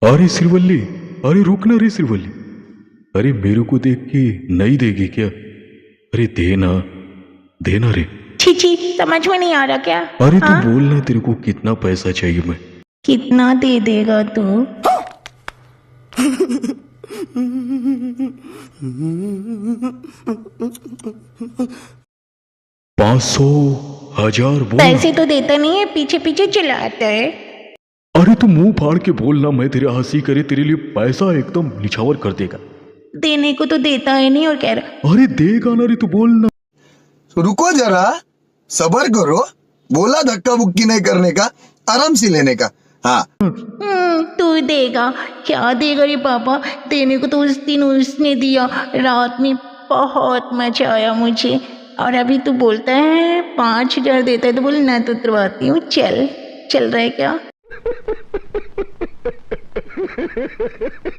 अरे सिरवल्ली, अरे रुक ना रे सिरवल्ली। अरे मेरे को देख के नहीं देगी क्या? अरे देना, देना रे। छी छी, समझ में नहीं आ रहा क्या? अरे तू हाँ? बोल ना, तेरे को कितना पैसा चाहिए? मैं कितना दे देगा तू? 500 1000 बोल। पैसे तो देता नहीं है, पीछे पीछे चिल्लाता है। अरे तू मुंह फाड़ के बोलना, मैं तेरे हंसी करे तेरे लिए पैसा एकदम निछावर कर देगा। देने को तो देता है नहीं और कह रहा। अरे देगा ना रे, तू बोलना। रुको जरा, सबर करो। बोला धक्का बुक्की नहीं करने का, आराम से लेने का। हाँ, तू देगा? क्या देगा रे पापा? देने को तो उस दिन उसने दिया, रात में बहुत मजा आया मुझे। और अभी तू बोलता है 5,000 देता है तो बोल ना तो उतरवाती हूँ। चल चल रहा है क्या?